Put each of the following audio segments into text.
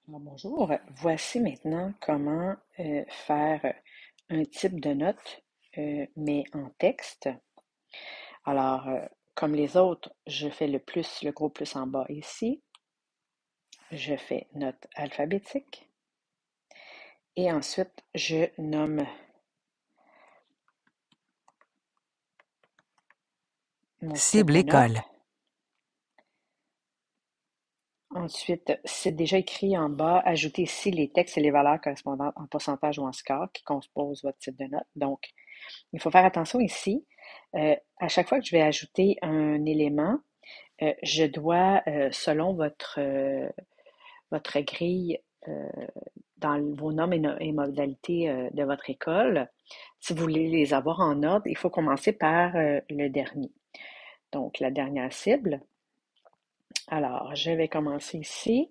Bonjour, voici maintenant comment faire un type de note, mais en texte. Alors, comme les autres, je fais le plus, le gros plus en bas ici. Je fais note alphabétique et ensuite je nomme mon type Cible de école. note. Ensuite, c'est déjà écrit en bas, ajoutez ici les textes et les valeurs correspondantes en pourcentage ou en score qui composent votre type de note. Donc, il faut faire attention ici. À chaque fois que je vais ajouter un élément, je dois, selon votre grille, euh, dans vos normes et modalités de votre école, si vous voulez les avoir en ordre, il faut commencer par le dernier. Donc, la dernière cible. Alors, je vais commencer ici.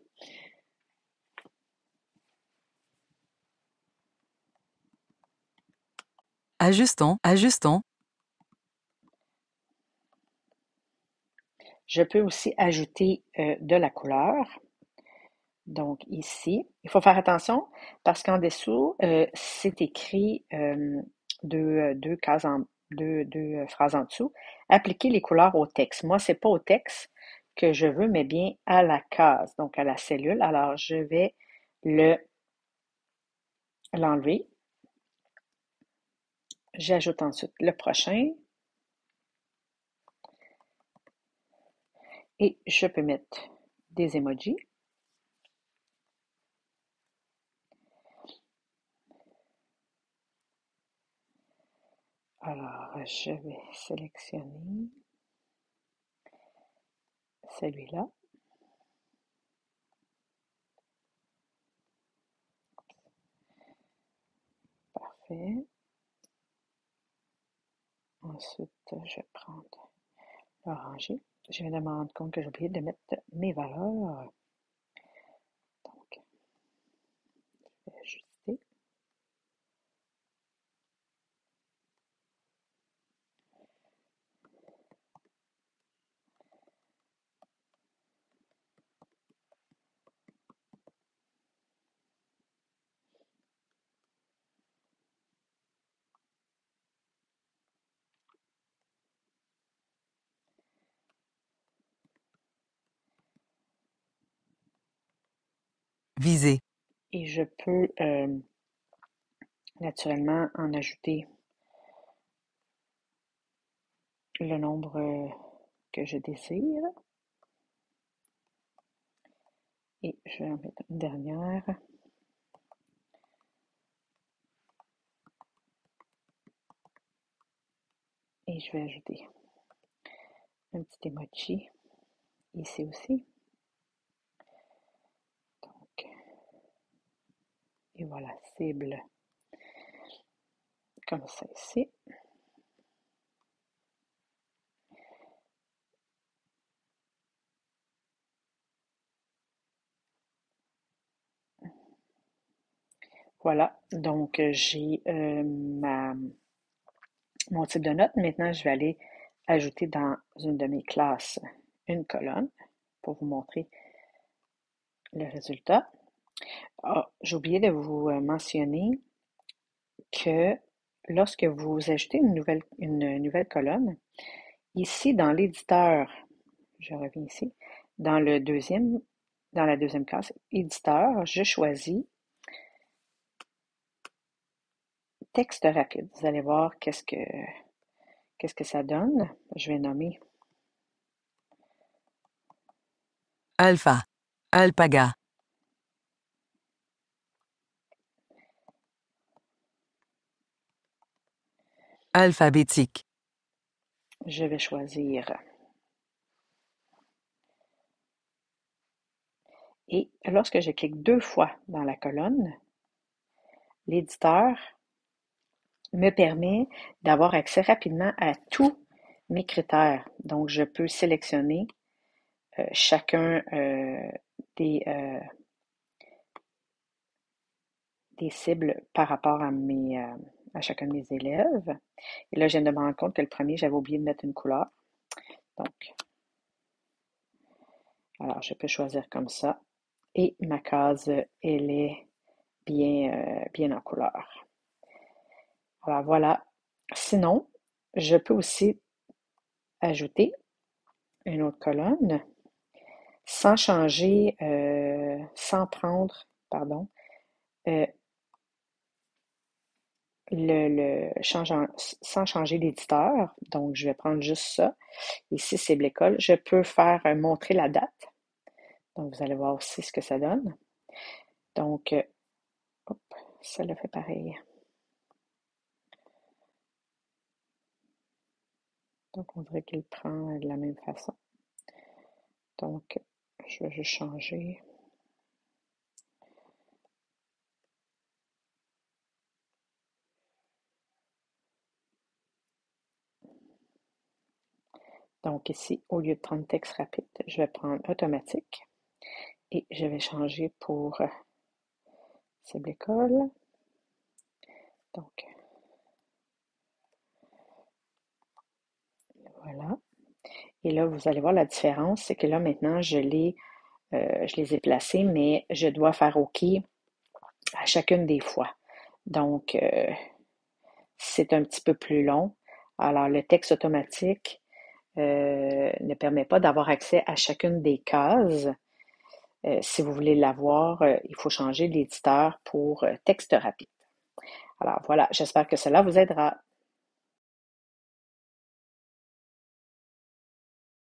Ajustons. Je peux aussi ajouter de la couleur. Donc, ici, il faut faire attention parce qu'en dessous, c'est écrit deux cases deux phrases en dessous. Appliquer les couleurs au texte. Moi, c'est pas au texte que je veux, mais bien à la case, donc à la cellule. Alors, je vais le l'enlever. J'ajoute ensuite le prochain et je peux mettre des emojis. Alors, je vais sélectionner celui-là. Parfait. Ensuite, je vais prendre l'oranger. Je viens de me rendre compte que j'ai oublié de mettre mes valeurs. Donc, je vais ajuster. Viser. Et je peux naturellement en ajouter le nombre que je désire. Et je vais en mettre une dernière. Et je vais ajouter un petit emoji ici aussi. Donc, et voilà, cible comme ça ici. Voilà, donc j'ai mon type de note. Maintenant, je vais aller ajouter dans une de mes classes une colonne pour vous montrer le résultat. Ah, j'ai oublié de vous mentionner que lorsque vous ajoutez une nouvelle colonne, ici dans l'éditeur, je reviens ici, dans dans la deuxième case, éditeur, je choisis texte rapide. Vous allez voir qu'est-ce que ça donne. Je vais nommer Alpha. Alpaga. Alphabétique. je vais choisir et lorsque je clique deux fois dans la colonne, l'éditeur me permet d'avoir accès rapidement à tous mes critères. Donc, je peux sélectionner chacun des, euh, des cibles par rapport à chacun de mes élèves. Et là, je viens de me rendre compte que le premier, j'avais oublié de mettre une couleur. Donc, alors, je peux choisir comme ça. et ma case, elle est bien en couleur. Alors voilà. Sinon, je peux aussi ajouter une autre colonne sans changer, sans prendre, pardon, euh, sans changer l'éditeur. Donc, je vais prendre juste ça. Ici, c'est l'école. Je peux faire montrer la date. Donc, vous allez voir aussi ce que ça donne. Donc, hop, ça le fait pareil. Donc, on dirait qu'il prend de la même façon. Donc, je vais juste changer. Donc, ici, au lieu de prendre texte rapide, je vais prendre automatique et je vais changer pour cible école. Donc, voilà. Et là, vous allez voir la différence, c'est que là, maintenant, je les ai placés, mais je dois faire OK à chacune des fois. Donc, c'est un petit peu plus long. Alors, le texte automatique ne permet pas d'avoir accès à chacune des cases. Si vous voulez l'avoir, il faut changer l'éditeur pour texte rapide. Alors voilà, j'espère que cela vous aidera.